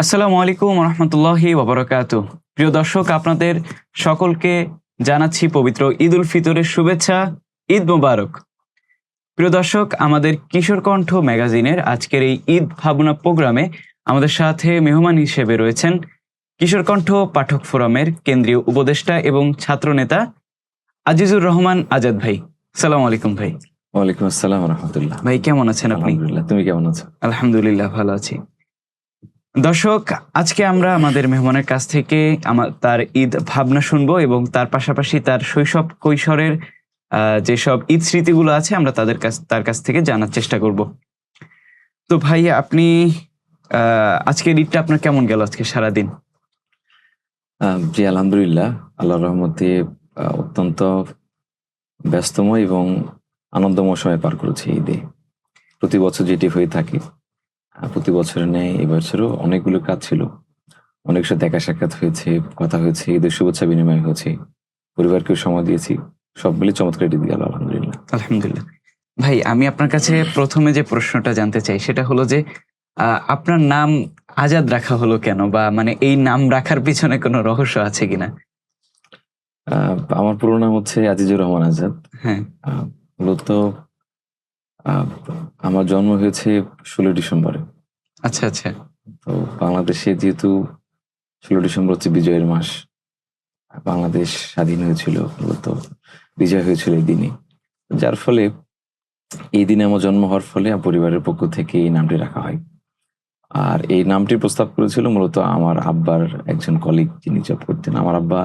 আসসালামু আলাইকুম রহমতুল্লাহি ওবরাকাতুহ। প্রিয় দর্শক, আপনাদের সকলকে জানাচ্ছি পবিত্র ঈদ উল ফিতরের শুভেচ্ছা। ঈদ মোবারক। প্রিয় দর্শক, আমাদের কিশোর কণ্ঠ ম্যাগাজিনের আজকের এই ঈদ ভাবনা প্রোগ্রামে আমাদের সাথে মেহমান হিসেবে রয়েছেন কিশোর কণ্ঠ পাঠক ফোরামের কেন্দ্রীয় উপদেষ্টা এবং ছাত্রনেতা আজিজুর রহমান আজাদ ভাই। সালাম আলাইকুম ভাই। ওয়ালাইকুম আসসালাম রহমতুল্লাহ। ভাই কেমন আছেন আপনি? আলহামদুলিল্লাহ, তুমি কেমন আছো? আলহামদুলিল্লাহ ভালো আছি। দর্শক, আজকে আমরা আমাদের মেহমানের কাছ থেকে তার ঈদ ভাবনা শুনবো এবং তার পাশাপাশি তার শৈশব কৈশোরের যেসব ঈদ স্মৃতিগুলো আছে আমরা তার কাছ থেকে জানার চেষ্টা করব। তো ভাই, আপনি আজকের ঈদটা আপনার কেমন গেল আজকে সারাদিন? জি আলহামদুলিল্লাহ, আল্লাহর রহমতে অত্যন্ত ব্যস্তময় এবং আনন্দময় সময় পার করেছি ঈদে। প্রতি বছর যেটি হয়ে থাকে, প্রতি বছরের ন্যায় এবছরও অনেকগুলো কাজ ছিল। অনেক সাথে দেখা সাক্ষাৎ হয়েছে, কথা হয়েছে, ঈদের শুভেচ্ছা বিনিময় হয়েছে, পরিবারকেও সময় দিয়েছি। সব মিলে চমৎকার ঈদ গেল আলহামদুলিল্লাহ। আলহামদুলিল্লাহ। ভাই, আমি আপনার কাছে প্রথমে যে প্রশ্নটা জানতে চাই সেটা হলো যে আপনার নাম আজাদ রাখা হলো কেন, বা মানে এই নাম রাখার পিছনে কোনো রহস্য আছে কিনা? আমার পুরো নাম হচ্ছে আজিজুর রহমান আজাদ। হ্যাঁ। মূলত আমার জন্ম হয়েছে 16 ডিসেম্বরে। আচ্ছা আচ্ছা। তো বাংলাদেশে যেহেতু 16 ডিসেম্বর হচ্ছে বিজয়ের মাস, বাংলাদেশ স্বাধীন হয়েছিল, মূলত বিজয় হয়েছিল এই দিনে। যার ফলে এই দিনে আমার জন্ম হওয়ার ফলে পরিবারের পক্ষ থেকে এই নামটি রাখা হয়। আর এই নামটির প্রস্তাব করেছিল মূলত আমার আব্বার একজন কলিগ, যিনি জব করতেন। আমার আব্বা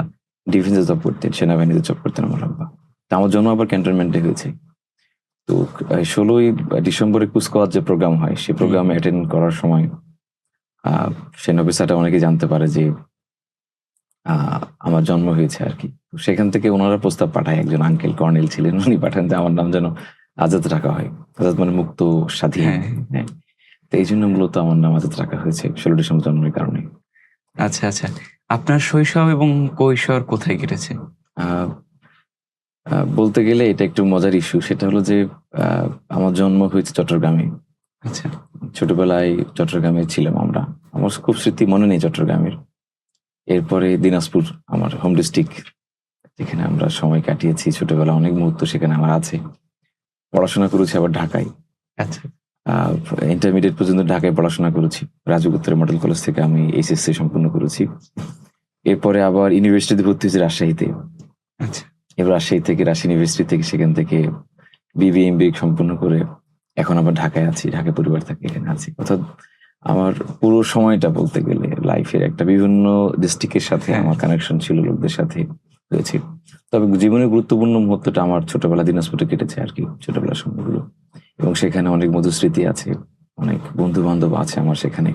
ডিফেন্সে জব করতেন, সেনাবাহিনীতে জব করতেন আমার আব্বা। তো আমার জন্ম আবার ক্যান্টনমেন্টে হয়েছে। তো 16ই ডিসেম্বরে কুচকাওয়াজ যে প্রোগ্রাম হয়, সেই প্রোগ্রামে অ্যাটেন্ড করার সময় সেনা অফিসারটা অনেকে জানতে পারে যে আমার জন্ম হয়েছে আর কি। তো সেখান থেকে ওনারা প্রস্তাব পাঠায়, একজন আঙ্কেল কর্নেল ছিলেন, উনি পাঠান যে আমার নাম যেন আজাদ রাখা হয়। আজাদ মানে মুক্ত, স্বাধীন। হ্যাঁ। হ্যাঁ, তো এই জন্য মূলত আমার নাম আজাদ রাখা হয়েছে 16 ডিসেম্বর জন্মের কারণে। আচ্ছা আচ্ছা। আপনার শৈশব এবং কৈশোর কোথায় কেটেছে? আহ বলতে গেলে এটা একটু মজার ইস্যু। সেটা হলো যে আমার জন্ম হয়েছে চট্টগ্রামে। আচ্ছা। ছোটবেলায় চট্টগ্রামে ছিলাম আমরা। আমার খুব স্মৃতি মনে নেই চট্টগ্রামের। এরপরে দিনাজপুর আমার হোম ডিস্ট্রিক্ট, যেখানে আমরা সময় কাটিয়েছি ছোটবেলা, অনেক মুহূর্ত সেখানে আমার আছে। পড়াশোনা করেছি আবার ঢাকায়। আচ্ছা। ইন্টারমিডিয়েট পর্যন্ত ঢাকায় পড়াশোনা করেছি। রাজু গুপ্তের মডেল কলেজ থেকে আমি এইচএসসি সম্পূর্ণ করেছি। এরপরে আবার ইউনিভার্সিটিতে ভর্তি হয়েছি রাজশাহীতে। আচ্ছা। এবার রাজশাহী থেকে, রাজশাহী ইউনিভার্সিটি থেকে, সেখান থেকে বিবিএ এমবিএ সম্পূর্ণ করে এখন আবার ঢাকায় আছি, ঢাকায় পরিবার থাকে, এখানে আছি। অর্থাৎ আমার পুরো সময়টা বলতে গেলে লাইফের একটা বিভিন্ন ডিস্ট্রিক্টের সাথে আমার কানেকশন ছিল, লোকদের সাথে হয়েছে। তবে জীবনের গুরুত্বপূর্ণ মুহূর্তটা আমার ছোটবেলা দিনাজপুরে কেটেছে আর কি, ছোটবেলার সময়গুলো। এবং সেখানে অনেক মধুর স্মৃতি আছে, অনেক বন্ধু বান্ধব আছে আমার সেখানে।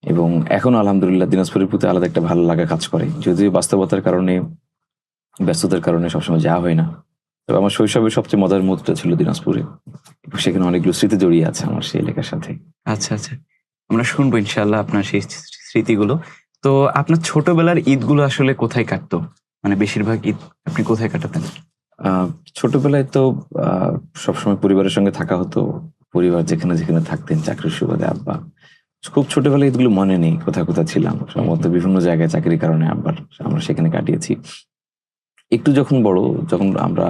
এবং এখন আলহামদুলিল্লাহ দিনাজপুরের প্রতি আলাদা একটা ভালো লাগা কাজ করে, যদিও বাস্তবতার কারণে, ব্যস্ততার কারণে সবসময় যাওয়া হয় না। তবে আমার শৈশবের সবচেয়ে মজার মুহূর্তটা ছিল দিনাজপুরে। সেখানে অনেকগুলো স্মৃতি জড়িয়ে আছে আমার সেই এলাকার সাথে। আচ্ছা আচ্ছা। আমরা শুনবো ইনশাআল্লাহ আপনার সেই স্মৃতিগুলো। তো আপনার ছোটবেলার ঈদগুলো আসলে কোথায় কাটতো? মানে বেশিরভাগ ঈদ আপনি কোথায় কাটাতেন? ছোটবেলায় তো সবসময় পরিবারের সঙ্গে থাকা হতো। পরিবার যেখানে যেখানে থাকতেন, চাকরির সুবাদে আব্বা। খুব ছোটবেলায় ঈদগুলো মনে নেই কোথায় কোথায় ছিলাম। সম্ভবত বিভিন্ন জায়গায় চাকরির কারণে আমরা সেখানে কাটিয়েছি। একটু যখন বড়, যখন আমরা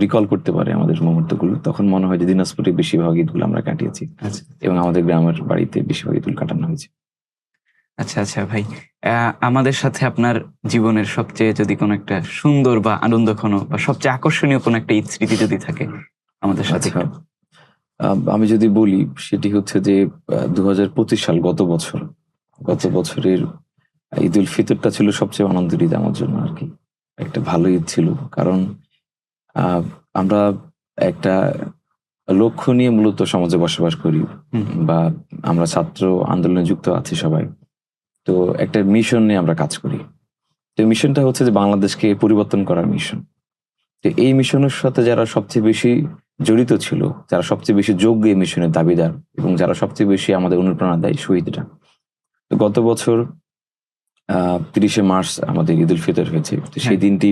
রিকল করতে পারি আমাদের মুহূর্তগুলো, তখন মনে হয় যে দিনাজপুরে বেশিরভাগ ঈদগুলো আমরা কাটিয়েছি। আচ্ছা। এবং আমাদের গ্রামের বাড়িতে বেশিরভাগ ঈদগুলো কাটানো হয়েছে। আচ্ছা আচ্ছা ভাই, আমাদের সাথে আপনার জীবনের সবচেয়ে যদি কোনো একটা সুন্দর বা আনন্দঘন বা সবচেয়ে আকর্ষণীয় কোনো একটা ঈদ স্মৃতি যদি থাকে আমাদের সাথে আচ্ছা, একটু। আমি যদি বলি সেটি হচ্ছে যে 2025 সাল, গত আচ্ছা। বছরের ঈদ উল ফিতরটা ছিল সবচেয়ে আনন্দের ঈদ আমার জন্য আর কি। একটা ভালো ঈদ ছিল, কারণ আহ, আমরা একটা লক্ষ্য নিয়ে মূলত সমাজে বসবাস করি, বা আমরা ছাত্র আন্দোলনে যুক্ত আছি সবাই। তো একটা মিশন নিয়ে আমরা কাজ করি। তো মিশনটা হচ্ছে যে বাংলাদেশকে পরিবর্তন করার মিশন। তো এই মিশনের সাথে যারা সবচেয়ে বেশি জড়িত ছিল, যারা সবচেয়ে বেশি যোগ্য এই মিশনের দাবিদার, এবং যারা সবচেয়ে বেশি আমাদের অনুপ্রেরণা দেয়, শহীদরা। তো গত বছর 30শে মার্চ আমাদের ঈদ উল ফিতর হয়েছে। তো সেই দিনটি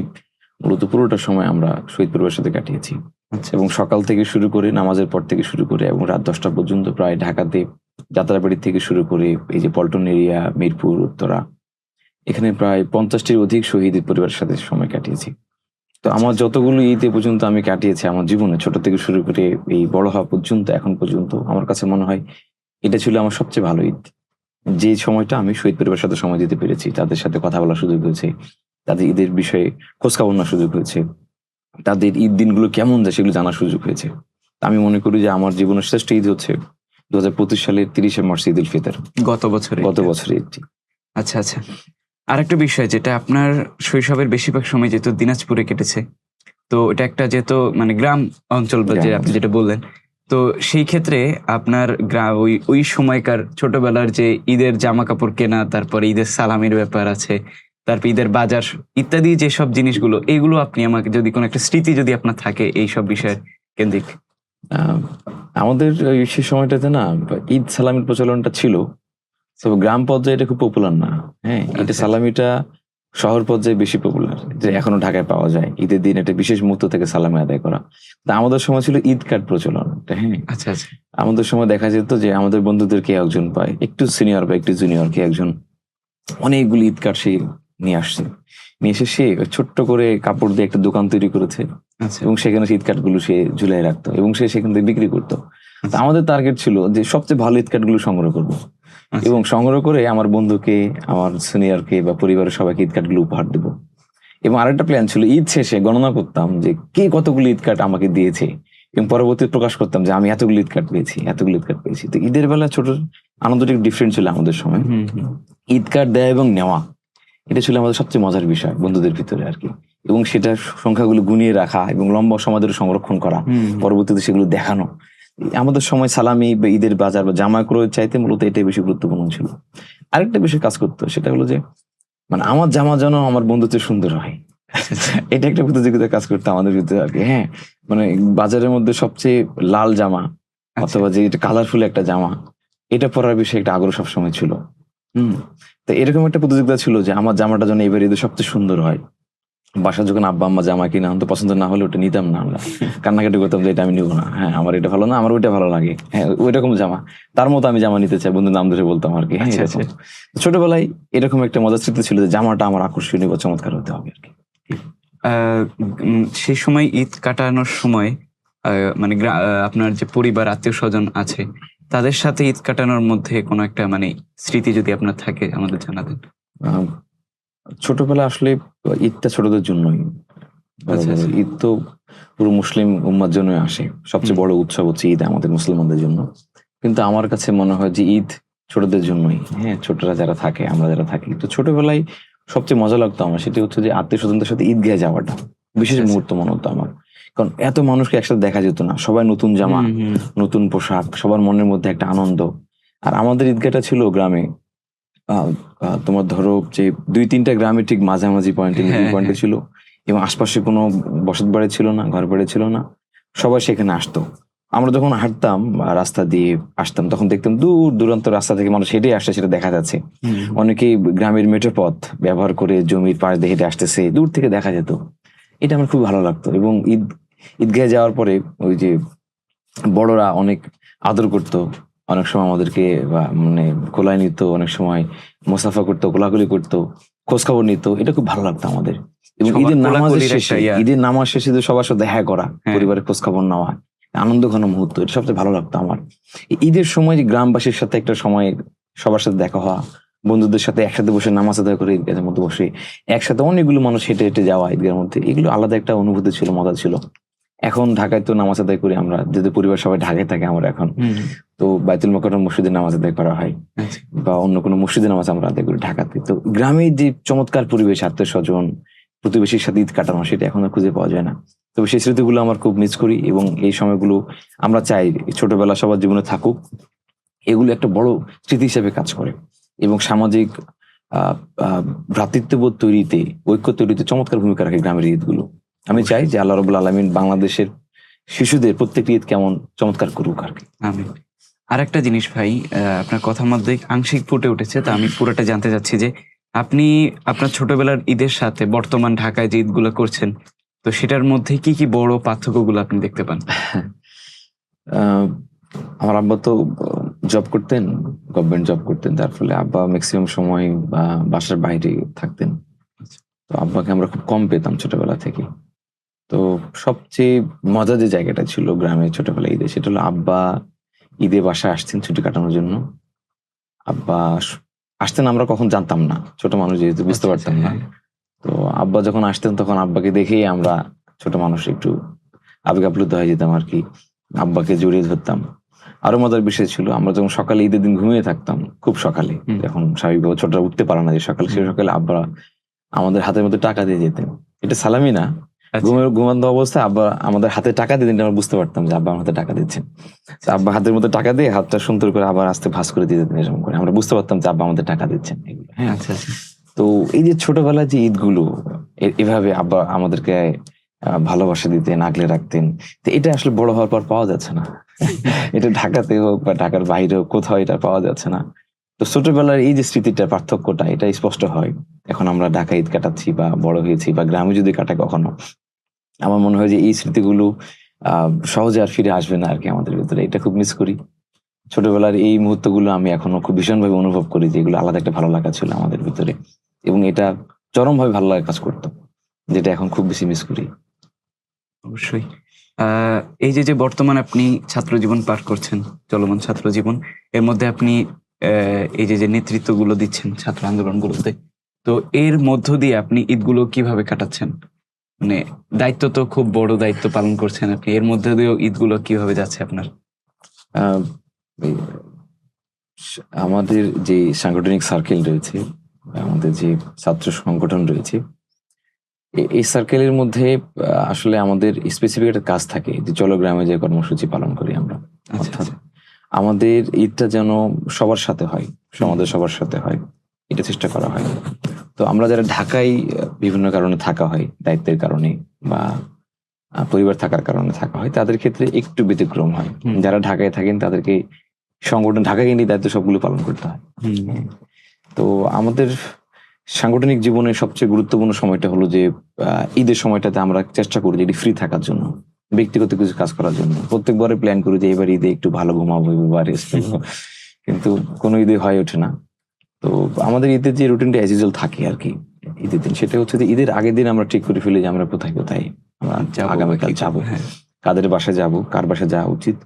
মূলত পুরোটা সময় আমরা শহীদ পরিবারের সাথে কাটিয়েছি। আচ্ছা। এবং সকাল থেকে শুরু করে, নামাজের পর থেকে শুরু করে এবং রাত 10টা পর্যন্ত প্রায় ঢাকাতে যাত্রাবাড়ি থেকে শুরু করে এই যে পল্টন এরিয়া, মিরপুর, উত্তরা, এখানে প্রায় 50টির অধিক শহীদের পরিবারের সাথে সময় কাটিয়েছি। তো আমার যতগুলো ঈদ এ পর্যন্ত আমি কাটিয়েছি আমার জীবনে, ছোট থেকে শুরু করে এই বড় হওয়া পর্যন্ত, এখন পর্যন্ত আমার কাছে মনে হয় এটা ছিল আমার সবচেয়ে ভালো ঈদ। যে সময়টা আমি শহীদ পরিবারের সাথে সময় দিতে পেরেছি, তাদের সাথে কথা বলার সুযোগ হয়েছে, তাদের ঈদের বিষয়ে খোঁজখবর নেওয়ার সুযোগ হয়েছে, তাদের ঈদ দিনগুলো কেমন যায় সেগুলো জানার সুযোগ হয়েছে। আমি মনে করি যে আমার জীবনের শ্রেষ্ঠ ঈদ হচ্ছে 2025 সালের 30শে মার্চ ঈদ উল ফিতর, গত বছরে? গত বছরের ঈদটি। আচ্ছা আচ্ছা। আরেকটা বিষয়, যেটা আপনার শৈশবের বেশিরভাগ সময় যেহেতু দিনাজপুরে কেটেছে, তো এটা একটা যেহেতু মানে গ্রাম অঞ্চল বা যে গ্রাম আপনি অঞ্চল। যেটা বললেন, তো সেই ক্ষেত্রে আপনার ওই ওই সময়কার ছোটবেলার যে ঈদের জামা কাপড় কেনা, তারপরে ঈদের সালামির ব্যাপার আছে, তারপর ঈদের বাজার ইত্যাদি যেসব জিনিসগুলো, এগুলো আপনি আমাকে যদি কোনো একটা স্মৃতি যদি আপনার থাকে এইসব বিষয়ের কেন্দ্রিক। আহ, আমাদের সে সময়টাতে না ঈদ সালামির প্রচলনটা ছিল, তবে গ্রাম পর্যায়ে এটা খুব পপুলার না। হ্যাঁ, এটা আচ্ছা। সালামিটা শহর পর্যায়ে বেশি পপুলার, যে এখনো ঢাকায় পাওয়া যায়। ঈদের দিন একটা বিশেষ মুহূর্ত থেকে সালামি আদায় করা। তা আমাদের সময় ছিল ঈদ কার্ড প্রচলন। হ্যাঁ, আচ্ছা আচ্ছা। আমাদের সময় দেখা যেত যে আমাদের বন্ধুদের কে একজন পায়, একটু সিনিয়র বা একটু জুনিয়র কে একজন, অনেকগুলি ঈদ কার্ড সে নিয়ে আসছে। নিয়ে এসে সে ছোট্ট করে কাপড় দিয়ে একটা দোকান তৈরি করেছে আচ্ছা এবং সেখানে ঈদ কার্ড গুলো সে ঝুলাই রাখতো এবং সে সেখান থেকে বিক্রি করতো। তো আচ্ছা। আমাদের টার্গেট ছিল যে সবচেয়ে ভালো ঈদ কার্ড গুলো সংগ্রহ করবো আচ্ছা। এবং সংগ্রহ করে আমার বন্ধুকে, আমার সিনিয়রকে বা পরিবারের সবাইকে ঈদ কার্ড গুলো উপহার দেবো। এবং আরেকটা প্ল্যান ছিল, ঈদ শেষে গণনা করতাম যে কে কতগুলো ঈদ কার্ড আমাকে দিয়েছে এবং পরবর্তী প্রকাশ করতাম যে আমি এতগুলো ঈদ কার্ড পেয়েছি, এতগুলো ঈদ কার্ড পেয়েছি। তো ঈদের বেলা ছোট আনন্দটা একটু ডিফারেন্ট ছিল আমাদের সময়। হুম হুম। ঈদ কার্ড দেয়া এবং নেওয়া, এটা ছিল আমাদের সবচেয়ে মজার বিষয় বন্ধুদের ভিতরে আর কি। এবং সেটা সংখ্যাগুলো গুনিয়ে রাখা এবং লম্বা সময় ধরে সংরক্ষণ করা, হুম। পরবর্তীতে সেগুলো দেখানো। আমাদের সময় সালামি বা ঈদের বাজার বা জামা ক্রয়ের চাইতে মূলত এটাই বেশি গুরুত্বপূর্ণ ছিল। আরেকটা বিষয় কাজ করতো, সেটা হলো যে মানে আমার জামা যেন আমার বন্ধুত্ব সুন্দর হয়। আচ্ছা আচ্ছা। এটা একটা প্রতিযোগিতা কাজ করতো আমাদের ভিতরে আর কি। হ্যাঁ, মানে বাজারের মধ্যে সবচেয়ে লাল জামা আচ্ছা। অথবা যে এটা কালারফুল একটা জামা, এটা পরার বিষয়ে একটা আগ্রহ সবসময় ছিল। হুম। তো এরকম একটা প্রতিযোগিতা ছিল যে আমার জামাটা যেন এবার ঈদে সবচেয়ে সুন্দর হয়। বাসায় যখন আব্বা আম্মা জামা কিনে আনতো, পছন্দ না হলে ওটা নিতাম না আমরা। কান্নাকাটি করতাম যে এটা আমি নিবো না। হ্যাঁ, আমার এটা ভালো না, আমার ওইটা ভালো লাগে। হ্যাঁ, ওই রকম জামা, তার মতো আমি জামা নিতে চাই, বন্ধুর নাম ধরে বলতাম আর কি। হ্যাঁ, আচ্ছা এরকম আচ্ছা। ছোটবেলায় এরকম একটা মজার স্মৃতি ছিল যে জামাটা আমার আকর্ষণীয় বা চমৎকার হতে হবে আর কি। সেই সময় ঈদ কাটানোর সময় মানে আপনার যে পরিবার আত্মীয় স্বজন আছে, তাদের সাথে ঈদ কাটানোর মধ্যে কোনো একটা মানে স্মৃতি যদি আপনার থাকে আমাদের জানাতেন। আহ, ছোটবেলা আসলে ঈদটা ছোটদের জন্যই বলা আচ্ছা যাবে। আচ্ছা। ঈদ তো পুরো মুসলিম উম্মার জন্য আসে, সবচেয়ে বড় উৎসব হচ্ছে ঈদ আমাদের মুসলমানদের জন্য। কিন্তু আমার কাছে মনে হয় যে ঈদ ছোটদের জন্যই। হ্যাঁ, ছোটরা যারা থাকে, আমরা যারা থাকি, তো ছোটবেলায় সবচেয়ে মজা লাগতো আমার, সেটি হচ্ছে যে আত্মীয় স্বজনদের সাথে ঈদগাহে যাওয়াটা বিশেষ আচ্ছা আচ্ছা। মুহূর্ত মনে হতো আমার। কারণ এত মানুষকে একসাথে দেখা যেত না, সবাই নতুন জামা, হুম হুম। নতুন পোশাক, সবার মনের মধ্যে একটা আনন্দ। আর আমাদের ঈদগাহটা ছিল গ্রামে। আহ, তোমার ধরো যে 2-3টা গ্রামের ঠিক মাঝামাঝি পয়েন্টে, মিডিল হ্যাঁ পয়েন্টে হ্যাঁ। ছিল এবং আশপাশে কোনো বসত বাড়ি ছিল না, ঘর বাড়ি ছিল না, সবাই সেখানে আসতো। আমরা যখন হাঁটতাম রাস্তা দিয়ে আসতাম, তখন দেখতাম দূর দূরান্ত রাস্তা থেকে মানুষ হেঁটে আসছে, সেটা দেখা যাচ্ছে। হুম হুম। অনেকেই গ্রামের মেঠো পথ ব্যবহার করে জমির পাশ দিয়ে হেঁটে আসতেছে, দূর থেকে দেখা যেত। এটা আমার খুব ভালো লাগতো। এবং ঈদগাহে যাওয়ার পরে ওই যে বড়রা অনেক আদর করতো, অনেক সময় আমাদেরকে মানে কোলায় নিত, অনেক সময় মোসাফা করতো, কোলাকুলি করতো, খোঁজ খবর নিত। এটা খুব ভালো লাগতো আমাদের। এবং সবার ঈদের নামাজের কোলাকুলির একটা শেষে, ঈদের নামাজ শেষে যে সবার সাথে দেখা করা, হ্যাঁ। পরিবারের খোঁজ খবর নেওয়া, আনন্দ ঘন মুহূর্ত, এটা সবচেয়ে ভালো লাগতো আমার। ঈদের সময় যে গ্রামবাসীর সাথে একটা সময় সবার সাথে দেখা হওয়া, বন্ধুদের সাথে একসাথে বসে নামাজ আদায় করে ঈদগাহের মধ্যে বসে একসাথে অনেকগুলো মানুষ হেঁটে হেঁটে যাওয়া ঈদগাহের মধ্যে, এগুলো আলাদা একটা অনুভূতি ছিল, মজা ছিল। এখন ঢাকায় তো নামাজ আদায় করি আমরা, যেহেতু পরিবার সবাই ঢাকায় থাকে আমরা এখন, হুম। তো বাইতুল মোকাররম মসজিদে নামাজ আদায় করা হয় আচ্ছা। বা অন্য কোনো মসজিদে নামাজ আমরা আদায় করি ঢাকাতে। তো গ্রামের যে চমৎকার পরিবেশ, আত্মীয় স্বজন, প্রতিবেশীর সাথে ঈদ কাটানো, সেটা এখন আর খুঁজে পাওয়া যায় না। তবে সেই স্মৃতিগুলো আমার খুব মিস করি এবং এই সময়গুলো আমরা চাই ছোটবেলা সবার জীবনে থাকুক। এগুলো একটা বড় স্মৃতি হিসেবে কাজ করে এবং সামাজিক আহ আহ ভ্রাতৃত্ববোধ তৈরিতে, ঐক্য তৈরিতে চমৎকার ভূমিকা রাখে গ্রামের ঈদগুলো। আমি চাই যে আল্লাহ রাব্বুল আলামিন বাংলাদেশের শিশুদের প্রত্যেকটি ঈদ কেমন চমৎকার করুক আর কি। আমিন। আরেকটা জিনিস ভাই, আপনার কথার মধ্যে আংশিক ফুটে উঠেছে, তো আমি পুরোটা জানতে চাচ্ছি যে আপনি আপনার ছোটবেলার ঈদের সাথে বর্তমান ঢাকায় যে ঈদগুলো করছেন, তো সেটার মধ্যে কি কি বড় পার্থক্যগুলো আপনি দেখতে পান? আহ, আমার আব্বা তো জব করতেন, গভর্নমেন্ট জব করতেন, তার ফলে আব্বা ম্যাক্সিমাম সময় বাসার বাইরে থাকতেন। আচ্ছা। তো আব্বাকে আমরা খুব কম পেতাম ছোটবেলা থেকে। তো সবচেয়ে মজার যে জায়গাটা ছিল গ্রামে ছোটবেলায় ঈদে, সেটা হলো আব্বা ঈদে বাসায় আসতেন ছুটি কাটানোর জন্য। আব্বা আসতেন, আমরা কখন জানতাম না, ছোট মানুষ যেহেতু বুঝতে আচ্ছা, পারতাম না। হ্যাঁ। তো আব্বা যখন আসতেন তখন আব্বাকে দেখেই আমরা ছোট মানুষ একটু আবেগ আপ্লুত হয়ে যেতাম আর কি, আব্বাকে জড়িয়ে ধরতাম। আরো মজার বিষয় ছিল, আমরা যখন সকালে ঈদের দিন ঘুমিয়ে থাকতাম খুব সকালে, হুম। যখন স্বাভাবিকভাবে ছোটরা উঠতে পারে না যে সকালে, সে সকালে আব্বা আমাদের হাতের মধ্যে টাকা দিয়ে যেতেন। এটা সালামি না, আচ্ছা। ঘুমানো অবস্থায় আব্বা আমাদের হাতে টাকা দিয়ে দিন, আমরা বুঝতে পারতাম যে আব্বা আমার হাতে টাকা দিচ্ছেন। তো আব্বা হাতের মধ্যে টাকা দিয়ে হাতটা সুন্দর করে আবার আস্তে ভাঁজ করে দিয়ে দিতেন, এরকম করে আমরা বুঝতে পারতাম যে আব্বা আমাদের টাকা দিচ্ছেন এগুলো, হ্যাঁ। আচ্ছা, আচ্ছা। তো এই যে ছোটবেলায় যে ঈদগুলো এভাবে আব্বা আমাদেরকে ভালোবাসা দিতেন, আগলে রাখতেন, তো এটা আসলে বড় হওয়ার পর পাওয়া যাচ্ছে না। এটা ঢাকাতে হোক বা ঢাকার বাইরে হোক, কোথাও এটা পাওয়া যাচ্ছে না। তো ছোটবেলার এই যে স্মৃতিটা, পার্থক্যটা এটা স্পষ্ট হয় এখন আমরা ঢাকা ঈদ কাটাচ্ছি বা বড় হয়েছি বা গ্রামে যদি কাটাই কখনো। আমার মনে হয় যে এই স্মৃতিগুলো সহজে আর ফিরে আসবে না আর কি আমাদের ভিতরে। এটা খুব মিস করি। ছোটবেলার এই মুহূর্তগুলো আমি এখনো খুব ভীষণভাবে অনুভব করি যে এগুলো আলাদা একটা ভালো লাগা ছিল আমাদের ভিতরে। এবং এটা চরমভাবে ভালো লাগা কাজ করত। যেটা এখন খুব বেশি মিস করি। অবশ্যই। এই যে বর্তমানে আপনি ছাত্র জীবন পার করছেন, চলমান ছাত্র জীবন। এর মধ্যে আপনি এই যে নেতৃত্বগুলো দিচ্ছেন ছাত্র আন্দোলনগুলোতে। তো এর মধ্য দিয়ে আপনি ঈদগুলো কিভাবে কাটাচ্ছেন? মানে দায়িত্ব তো খুব বড় দায়িত্ব পালন করছেন আপনি। এর মধ্যে দিয়েও ঈদগুলো কিভাবে যাচ্ছে আপনার? আ এই আমাদের যে সাংগঠনিক সার্কেল রয়েছে, আমাদের যে ছাত্র সংগঠন রয়েছে, এই সার্কেলের মধ্যে আসলে আমাদের স্পেসিফিক একটা কাজ থাকে যে চলো গ্রামে যে কর্মসূচি পালন করি আমরা। আচ্ছা, অর্থাৎ আচ্ছা। আমাদের ঈদটা যেন সবার সাথে হয়, হুম। সমাজের সবার সাথে হয়। এটা চেষ্টা করা হয়। তো আমরা যারা ঢাকায় বিভিন্ন কারণে থাকা হয়, দায়িত্বের কারণে বা পরিবার থাকার কারণে থাকা হয়, তাদের ক্ষেত্রে একটু ব্যতিক্রম হয়। হুম। যারা ঢাকায় থাকেন তাদেরকে সংগঠন ঢাকায় নিয়ে দায়িত্ব সবগুলো পালন করতে হয়। হুম। তো আমাদের সাংগঠনিক জীবনের সবচেয়ে গুরুত্বপূর্ণ সময়টা হলো যে ঈদের সময়টাতে আমরা চেষ্টা করি যে একটু ফ্রি থাকার জন্য, ব্যক্তিগত কিছু কাজ করার জন্য। প্রত্যেকবারে প্ল্যান করি যে এবার ঈদে একটু ভালো ঘুমাবো বা রেস্ট নেবো। কিন্তু কোনো ঈদে হয়ে ওঠে না। তো আমাদের ঈদের যে রুটিনটা অ্যাজ ইউজুয়াল থাকে আরকি ঈদের দিন, সেটা হচ্ছে যে ঈদের আগের দিন আমরা ঠিক করে ফেলি যে আমরা কোথায়, কোথায় আমরা যাবো বা আগামীকাল কি যাবো। করবো? হ্যাঁ। কাদের বাসায় যাবো, কার বাসায় যাওয়া উচিত,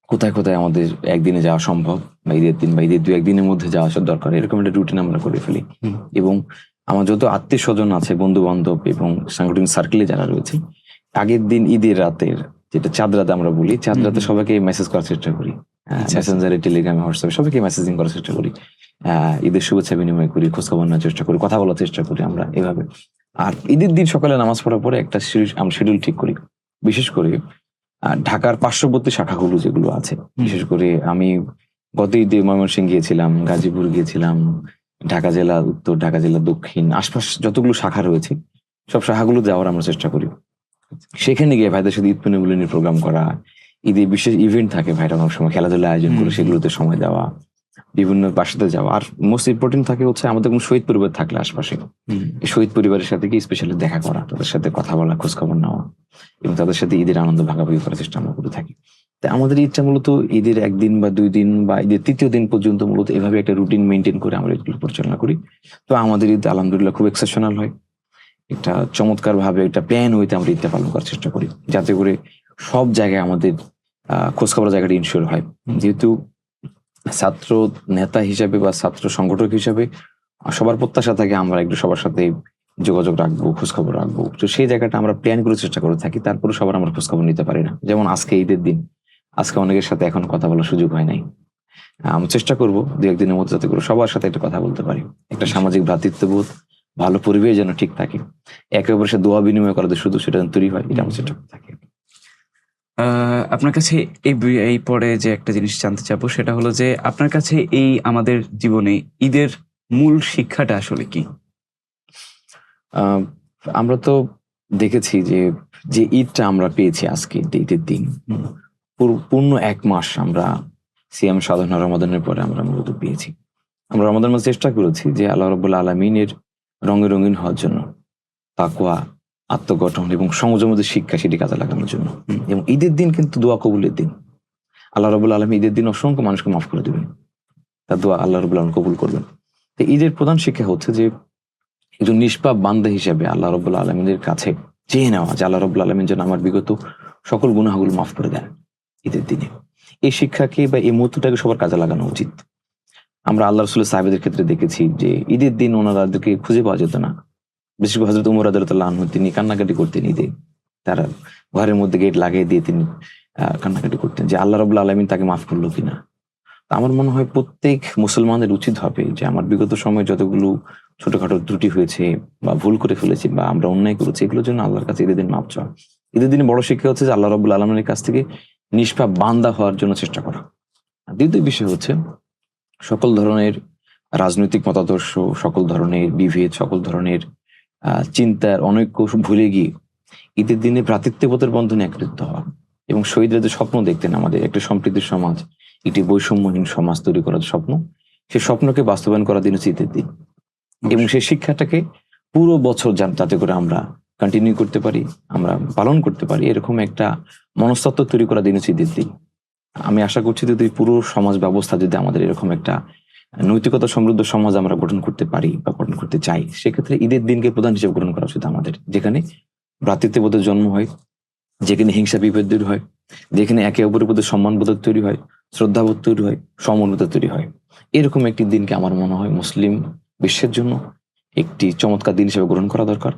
কোথায়, কোথায় আমাদের একদিনে যাওয়া সম্ভব বা ঈদের দিন বা ঈদের ২-১ দিনের মধ্যে যাওয়া আসা দরকার। এরকম একটা রুটিন আমরা করে ফেলি। হুম। এবং আমার যত আত্মীয়স্বজন আছে, বন্ধু-বান্ধব এবং সাংগঠনিক সার্কেলে যারা রয়েছে, আগের দিন ঈদের রাতের যেটা চাঁদ রাত আমরা বলি, চাঁদ হুম, রাতে হুম। সবাইকে মেসেজ করার চেষ্টা করি। আচ্ছা, আচ্ছা। মেসেঞ্জারে, টেলিগ্রামে, হোয়াটসঅ্যাপে সবাইকে মেসেজিং করার চেষ্টা করি। ঈদের শুভেচ্ছা বিনিময় করি, খোঁজখবর নেওয়ার চেষ্টা করি, কথা বলার চেষ্টা করি আমরা এভাবে। আর ঈদের দিন সকালে নামাজ পড়ার পরে একটা আমরা শিডিউল ঠিক করি। বিশেষ করে ঢাকার পার্শ্ববর্তী শাখাগুলো যেগুলো আছে, হুম। বিশেষ করে আমি গত ঈদে ময়মনসিংহ গিয়েছিলাম, গাজীপুর গিয়েছিলাম, ঢাকা জেলা উত্তর, ঢাকা জেলা দক্ষিণ, আশপাশ যতগুলো শাখা রয়েছে, সব শাখাগুলো যাওয়ার আমরা চেষ্টা করি। সেখানে গিয়ে ভাইদের সাথে ঈদ পুনর্মিলনী নিয়ে প্রোগ্রাম করা, ঈদে বিশেষ ইভেন্ট থাকে ভাইরা অনেক সময় খেলাধুলা আয়োজন করে, হুম, সেগুলোতে সময় দেওয়া, বিভিন্ন বাসাতে যাওয়া। আর মোস্ট ইম্পর্টেন্ট থাকে হচ্ছে আমাদের কোনো শহীদ পরিবার থাকলে আশপাশে, হুম। এই শহীদ পরিবারের সাথে গিয়ে স্পেশালি দেখা করা, তাদের সাথে কথা বলা, খোঁজখবর নেওয়া এবং তাদের সাথে ঈদের আনন্দ ভাগাভাগি করার চেষ্টা আমরা করে থাকি। তো আমাদের ঈদটা মূলত ঈদের ১ দিন বা ২ দিন বা ঈদের ৩য় দিন পর্যন্ত মূলত এভাবে একটা রুটিন মেইনটেইন করে আমরা ঈদগুলো পরিচালনা করি। তো আমাদের ঈদ আলহামদুলিল্লাহ খুব এক্সেপশনাল হয়। একটা চমৎকারভাবে একটা প্ল্যান ওয়েতে আমরা ঈদটা পালন করার চেষ্টা করি। যাতে করে সব জায়গায় আমাদের খোঁজখবরের জায়গাটা ইনশিওর হয়। যেহেতু ছাত্র নেতা হিসাবে বা ছাত্র সংগঠক হিসাবে সবার প্রত্যাশা থাকে আমরা একটু সবার সাথে যোগাযোগ রাখবো, খোঁজখবর রাখবো। তো সেই জায়গাটা আমরা প্ল্যান করে চেষ্টা করে থাকি। তারপরে সবার আমরা খোঁজখবর নিতে পারি না। যেমন আজকে ঈদের দিন। আজকে অনেকের সাথে এখনো কথা বলার সুযোগ হয় নাই। আমি চেষ্টা করব ২-১ দিনের মধ্যে যাতে করে সবার সাথে একটা কথা বলতে পারি। একটা সামাজিক ভ্রাতৃত্ববোধ, ভালো পরিবেশ যেন ঠিক থাকে। একে অপরের সাথে দোয়া বিনিময় করা যে শুধু সেটা যেন তৈরি হয়, এটা আমরা চেষ্টা করে থাকি। আপনার কাছে এই পরে যে একটা জিনিস জানতে চাবো সেটা হলো যে আপনার কাছে এই আমাদের জীবনে ঈদের মূল শিক্ষাটা আসলে কি? আ আমরা তো দেখেছি যে ঈদটা আমরা পেয়েছি আজকে, ঈদের দিন। হুম। পূর্ণ ১ মাস আমরা সিয়াম সাধনা রমাদানের পরে আমরা মূলত পেয়েছি। আমরা রমাদান মাসে চেষ্টা করেছি যে আল্লাহ রাব্বুল আলামিনের রঙে রঙিন হওয়ার জন্য। তাকওয়া, আত্মগঠন এবং সংযমের যে শিক্ষা সেটি কাজে লাগানোর জন্য। হুম। এবং ঈদের দিন কিন্তু দোয়া কবুলের দিন। আল্লাহ রাব্বুল আলামিন ঈদের দিন অসংখ্য মানুষকে মাফ করে দিবেন, তার দোয়া আল্লাহ রাব্বুল আলামিন কবুল করবেন। তো ঈদের প্রধান শিক্ষা হচ্ছে যে একজন নিষ্পাপ বান্দা হিসেবে আল্লাহ রাব্বুল আলামিনের কাছে চেয়ে নেওয়া যে আল্লাহ রাব্বুল আলামিন যেন আমার বিগত সকল গুনাহগুলো মাফ করে দেন ঈদের দিনে। এই শিক্ষাকে বা এই মুহূর্তটাকে সবার কাজে লাগানো উচিত। আমরা আল্লাহ রাসূলের সাহাবীদের ক্ষেত্রে দেখেছি যে ঈদের দিন ওনাদেরকে খুঁজে পাওয়া যেত না। বিশেষ করে হযরত উমর রাদিয়াল্লাহু আনহু তিনি কান্নাকাটি করতেন ঈদে। তারা ঘরের মধ্যে গেট লাগিয়ে দিয়ে তিনি কান্নাকাটি করতেন যে আল্লাহ রাব্বুল আলামিন তাকে মাফ করলো কিনা। তো আমার মনে হয় প্রত্যেক মুসলমানের উচিত হবে যে আমার বিগত সময়ে যতগুলো ছোটখাটো ত্রুটি হয়েছে বা ভুল করে ফেলেছি বা আমরা অন্যায় করেছি এগুলোর জন্য আল্লাহর কাছে ঈদের দিন মাপ চাওয়া। ঈদের দিনে বড় শিক্ষা হচ্ছে যে আল্লাহ রাব্বুল আলামিনের কাছ থেকে নিষ্পাপ বান্দা হওয়ার জন্য চেষ্টা করা। আর দ্বিতীয় বিষয় হচ্ছে সকল ধরনের রাজনৈতিক মতাদর্শ, সকল ধরনের বিভেদ, সকল ধরনের চিন্তার অনৈক্য ভুলে গিয়ে ঈদের দিনে ভ্রাতৃত্ববোধের বন্ধনে একত্রিত হওয়া এবং শহীদরা যে স্বপ্ন দেখতেন আমাদের একটা সম্প্রীতির সমাজ, একটি বৈষম্যহীন সমাজ তৈরি করার স্বপ্ন, সেই স্বপ্নকে বাস্তবায়ন করার দিন হচ্ছে ঈদের দিন এবং সেই শিক্ষাটাকে পুরো বছর যাতে করে আমরা কন্টিনিউ করতে পারি, আমরা পালন করতে পারি, এরকম একটা মনস্তত্ত্ব তৈরি করার দিন হচ্ছে ঈদের দিন। আমি আশা করছি যদি পুরো সমাজ ব্যবস্থা যদি আমাদের এরকম একটা নৈতিকতা সমৃদ্ধ সমাজ আমরা গঠন করতে পারি বা গঠন করতে চাই, সেক্ষেত্রে ঈদের দিনকে প্রধান হিসেবে গ্রহণ করা উচিত আমাদের, যেখানে ভ্রাতৃত্ববোধের জন্ম হয়, যেখানে হিংসা বিভেদ দূর হয়, যেখানে একে অপরের প্রতি সম্মানবোধ তৈরি হয়, শ্রদ্ধাবোধ তৈরি হয়, সমন্বিত তৈরি হয়। এরকম একটি দিনকে আমার মনে হয় মুসলিম বিশ্বের জন্য একটি চমৎকার দিন হিসেবে গ্রহণ করা দরকার,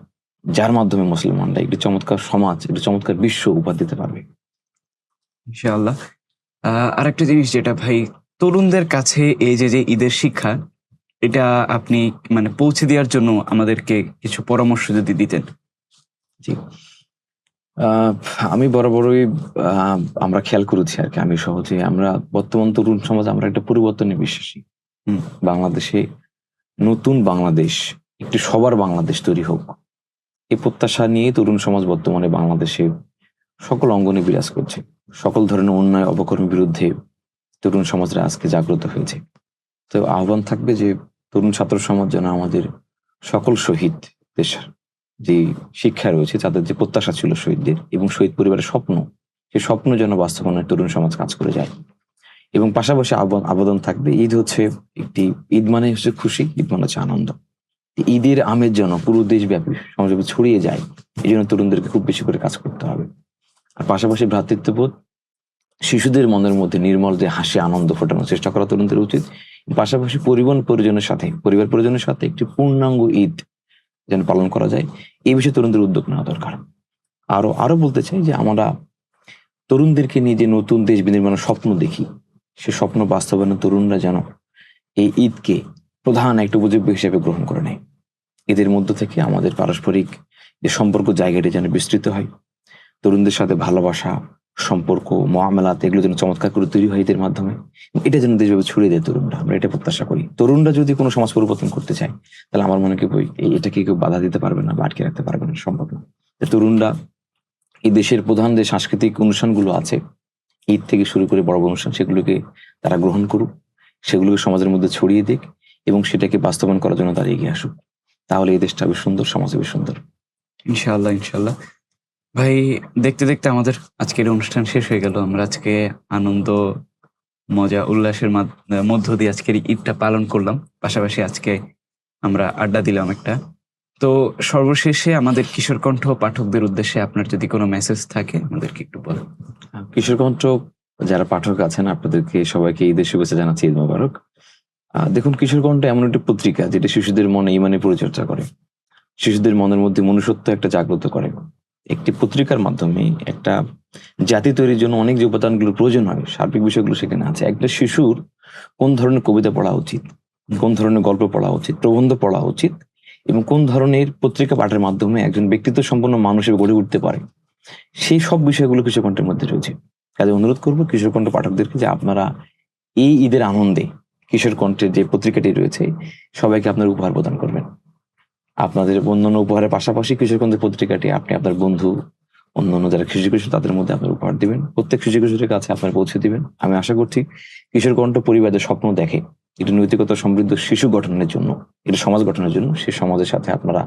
যার মাধ্যমে মুসলমানরা একটি চমৎকার সমাজ, একটি চমৎকার বিশ্ব উপহার দিতে পারবে। ইনশাআল্লাহ। আরেকটা জিনিস যেটা ভাই, তরুণদের কাছে এই যে ঈদের শিক্ষা, এটা আপনি মানে পৌঁছে দেওয়ার জন্য আমাদেরকে কিছু পরামর্শ যদি দিতেন। জি। আহ, আমি বরাবরই আমরা খেয়াল করেছি আর কি, আমি সহজে আমরা বর্তমান তরুণ সমাজ আমরা একটা পরিবর্তনে বিশ্বাসী। হুম। বাংলাদেশে নতুন বাংলাদেশ, একটি সবার বাংলাদেশ তৈরি হোক, এই প্রত্যাশা নিয়ে তরুণ সমাজ বর্তমানে বাংলাদেশে সকল অঙ্গনে বিরাজ করছে। সকল ধরনের অন্যায় অপকর্মের বিরুদ্ধে তরুণ সমাজরা আজকে জাগ্রত হয়েছে। তো আহ্বান থাকবে যে তরুণ ছাত্র সমাজ যেন আমাদের সকল শহীদ দেশের যে শিক্ষা রয়েছে, তাদের যে প্রত্যাশা ছিল শহীদদের এবং শহীদ পরিবারের স্বপ্ন, সেই স্বপ্ন যেন বাস্তবায়নের তরুণ সমাজ কাজ করে যায়। এবং পাশাপাশি আবেদন থাকবে, ঈদ হচ্ছে একটি, ঈদ মানে হচ্ছে খুশি, ঈদ মানে হচ্ছে আনন্দ। ঈদের আমেজ যেন পুরো দেশব্যাপী সমাজব্যাপী ছড়িয়ে যায়, এই জন্য তরুণদেরকে খুব বেশি করে কাজ করতে হবে। আর পাশাপাশি ভ্রাতৃত্ববোধ, শিশুদের মনের মধ্যে নির্মল যে হাসি আনন্দ ফোটানোর চেষ্টা করা তরুণদের উচিত। পাশাপাশি পরিবার পরিজনের সাথে একটি পূর্ণাঙ্গ ঈদ যেন পালন করা যায়, এই বিষয়ে তরুণদের উদ্যোগ নেওয়া দরকার। আরো বলতে চাই যে আমরা তরুণদেরকে নিয়ে যে নতুন দেশ বিনির্মাণের স্বপ্ন দেখি, সে স্বপ্ন বাস্তবায়নের তরুণরা যেন এই ঈদকে প্রধান একটা উপযোগ্য হিসেবে গ্রহণ করে নেয়। এদের মধ্য থেকে আমাদের পারস্পরিক যে সম্পর্ক জায়গাটি যেন বিস্তৃত হয়, তরুণদের সাথে ভালোবাসা, সম্পর্ক, মহামেলাতে এগুলো যেন চমৎকার করে তৈরি হয় এদের মাধ্যমে, এটা যেন দেশভাবে ছড়িয়ে দেয় তরুণরা, আমরা এটা প্রত্যাশা করি। তরুণরা যদি কোনো সমাজ পরিবর্তন করতে চায়, তাহলে আমার মনে হয় এটাকে কেউ বাধা দিতে পারবে না বা আটকে রাখতে পারবে না, সম্ভব না। তরুণরা এই দেশের প্রধান যে সাংস্কৃতিক অনুষ্ঠানগুলো আছে, ঈদ থেকে শুরু করে বড় বড় অনুষ্ঠান, সেগুলোকে তারা গ্রহণ করুক, সেগুলোকে সমাজের মধ্যে ছড়িয়ে দিক এবং সেটাকে বাস্তবায়ন করার জন্য তারা এগিয়ে আসুক। তাহলে এই দেশটা বেশ সুন্দর, সমাজ বেশ সুন্দর। ইনশাআল্লাহ, ইনশাআল্লাহ। ভাই, দেখতে দেখতে আমাদের আজকের অনুষ্ঠান শেষ হয়ে গেল। আমরা আজকে আনন্দ, মজা, উল্লাসের মধ্য দিয়ে আজকের ঈদটা পালন করলাম। পাশাপাশি আজকে আমরা আড্ডা দিলাম একটা। তো সর্বশেষে আমাদের কিশোর কণ্ঠ পাঠকদের উদ্দেশ্যে আপনার যদি কোনো মেসেজ থাকে আমাদেরকে একটু বলেন। কিশোর কণ্ঠ যারা পাঠক আছেন, আপনাদেরকে সবাইকে ঈদের শুভেচ্ছা জানাচ্ছি, ঈদ মোবারক। দেখুন, কিশোর কণ্ঠ এমন একটি পত্রিকা যেটা শিশুদের মনে ইমানের পরিচর্যা করে, শিশুদের মনের মধ্যে মনুষ্যত্ব একটা জাগ্রত করে। একটি পত্রিকার মাধ্যমে একটা জাতি তৈরির জন্য অনেক যে উপাদানগুলো প্রয়োজন হয়, সার্বিক বিষয়গুলো সেখানে আছে। একটা শিশুর কোন ধরনের কবিতা পড়া উচিত, কোন ধরনের গল্প পড়া উচিত, প্রবন্ধ পড়া উচিত এবং কোন ধরনের পত্রিকা পাঠের মাধ্যমে একজন ব্যক্তিত্ব সম্পন্ন মানুষ হিসেবে গড়ে উঠতে পারে, সেই সব বিষয়গুলো কিশোর কণ্ঠের মধ্যে রয়েছে। কাজে অনুরোধ করবো কিশোর কণ্ঠ পাঠকদেরকে যে আপনারা এই ঈদের আনন্দে কিশোর কণ্ঠের যে পত্রিকাটি রয়েছে সবাইকে আপনার উপহার প্রদান করবেন। আপনাদের অন্যান্য উপহারের পাশাপাশি কিশোর কণ্ঠের পত্রিকাটি আপনি আপনার বন্ধু, অন্যান্য যারা শিশু কিশোর তাদের মধ্যে আপনার উপহার দিবেন, প্রত্যেক শিশু কিশোরের কাছে আপনার পৌঁছে দিবেন। আমি আশা করছি কিশোর কণ্ঠ পরিবারের স্বপ্ন দেখে একটি নৈতিকতা সমৃদ্ধ শিশু গঠনের জন্য, একটি সমাজ গঠনের জন্য, সেই সমাজের সাথে আপনারা,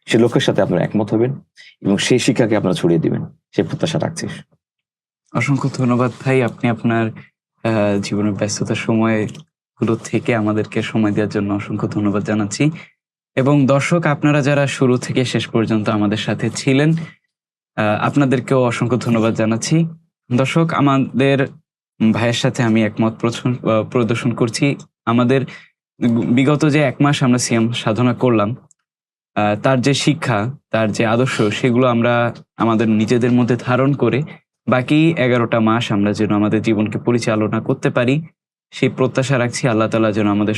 সে লক্ষ্যের সাথে আপনারা একমত হবেন এবং সেই শিক্ষাকে আপনারা ছড়িয়ে দিবেন, সে প্রত্যাশা রাখছি। অসংখ্য ধন্যবাদ ভাই, আপনি আপনার জীবনের ব্যস্ততার সময়গুলো থেকে আমাদেরকে সময় দেওয়ার জন্য অসংখ্য ধন্যবাদ জানাচ্ছি। এবং দর্শক, আপনারা যারা শুরু থেকে শেষ পর্যন্ত আমাদের সাথে ছিলেন, আপনাদেরকেও অসংখ্য ধন্যবাদ জানাচ্ছি। দর্শক, আমাদের ভাইয়ের সাথে আমি একমত প্রদর্শন করছি। আমাদের বিগত যে ১ মাস আমরা সিয়াম সাধনা করলাম, তার যে শিক্ষা, তার যে আদর্শ, সেগুলো আমরা আমাদের নিজেদের মধ্যে ধারণ করে বাকি ১১টা মাস আমরা যেন আমাদের জীবনকে পরিচালনা করতে পারি, সেই প্রত্যাশা রাখছি। আল্লাহ তাআলা যেন আমাদের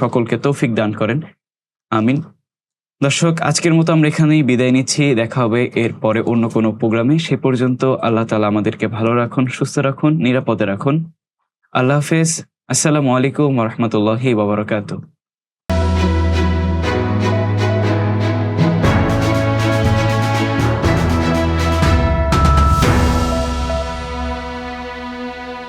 সকলকে তৌফিক দান করেন। আমিন। দর্শক, আজকের মতো আমরা এখানেই বিদায় নিচ্ছি। দেখা হবে এরপরে অন্য কোনো প্রোগ্রামে। সে পর্যন্ত আল্লাহ তাআলা আমাদেরকে ভালো রাখুন, সুস্থ রাখুন, নিরাপদে রাখুন। আল্লাহ হাফেজ। আসসালামু আলাইকুম ওয়া রাহমাতুল্লাহি ওয়া বারাকাতুহু।